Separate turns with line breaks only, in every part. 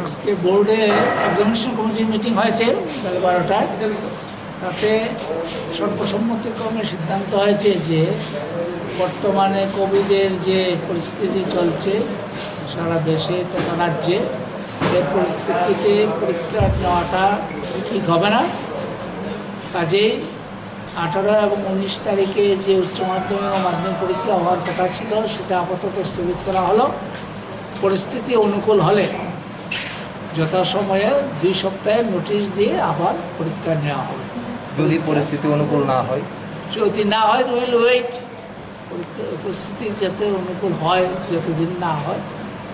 আজকে বোর্ডে এক্সামিনেশন কমিটির মিটিং হয়েছে বেলা 12টায়। তাতে সর্বসম্মতিক্রমে সিদ্ধান্ত হয়েছে যে বর্তমানে কোভিডের যে পরিস্থিতি চলছে সারা দেশে তথা রাজ্যে, এর পরিপ্রেক্ষিতে পরীক্ষা নেওয়াটা ঠিক হবে না। কাজেই 18 এবং 19 তারিখে যে উচ্চ মাধ্যমিক ও মাধ্যমিক পরীক্ষা হওয়ার কথা ছিল সেটা আপাতত স্থগিত করা হলো। পরিস্থিতি অনুকূল হলে যথাসময়ে 2 সপ্তাহের নোটিশ দিয়ে আবার পরীক্ষা নেওয়া হবে।
যদি পরিস্থিতি অনুকূল না হয়,
যদি না হয় উইল ওয়েট, পরিস্থিতি যাতে অনুকূল হয়, যতদিন না হয়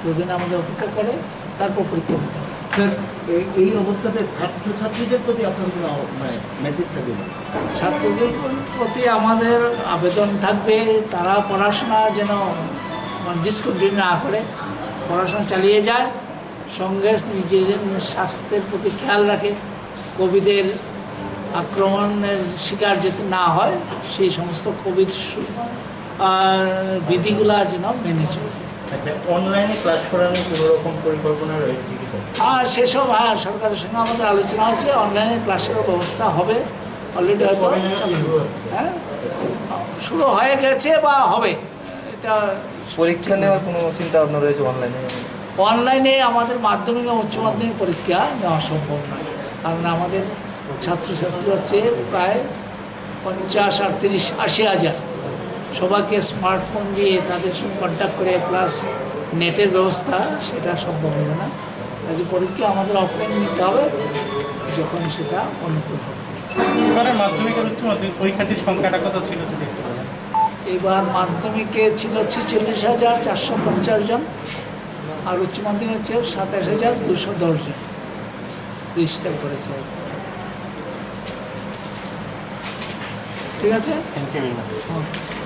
ততদিন আমাদের অপেক্ষা করে তারপর পরীক্ষা নিতে হবে।
স্যার, এই অবস্থাতে ছাত্রছাত্রীদের প্রতি আপনার কোনো মেসেজ থাকবে না?
ছাত্রদের প্রতি আমাদের আবেদন থাকবে তারা পড়াশোনা যেন ডিসকন্টিনিউ না করে, পড়াশোনা চালিয়ে যায়, সঙ্গে নিজেদের স্বাস্থ্যের প্রতি খেয়াল রাখে, কোভিডের আক্রমণের শিকার যাতে না হয় সেই সমস্ত কোভিড বিধিগুলো যেন মেনে চলে।
আচ্ছা, অনলাইনে ক্লাস করানোর কোনো রকম পরিকল্পনা রয়েছে কি?
আর সেসব সরকারের সঙ্গে আমাদের আলোচনা হয়েছে, অনলাইনে ক্লাসেরও ব্যবস্থা হবে, অলরেডি হয়তো চালু হয়েছে, হ্যাঁ শুরু হয়ে গেছে বা হবে। এটা
পরীক্ষা নেওয়ার কোনো চিন্তা ভাবনা রয়েছে অনলাইনে?
অনলাইনে আমাদের মাধ্যমিক এবং উচ্চ মাধ্যমিক পরীক্ষা নেওয়া সম্ভব নয়, কারণ আমাদের ছাত্রছাত্রী হচ্ছে প্রায় 50 আর 30 80 হাজার। সবাইকে স্মার্টফোন দিয়ে তাদের সঙ্গে কন্ট্যাক্ট করে প্লাস নেটের ব্যবস্থা সেটা সম্ভব হবে না। কাজে পরীক্ষা আমাদের অফলাইন নিতে হবে যখন সেটা অনুকূল হবে।
এবারে মাধ্যমিক আর উচ্চ মাধ্যমিক পরীক্ষার্থীর সংখ্যাটা কত ছিল সেটা একটু বলেন।
এবার মাধ্যমিকে ছিল 46,450 জন, আর উচ্চ মাধ্যমিক হচ্ছে 27,210 জন রেজিস্টার করেছে। ঠিক আছে,
thank you very much.
Okay.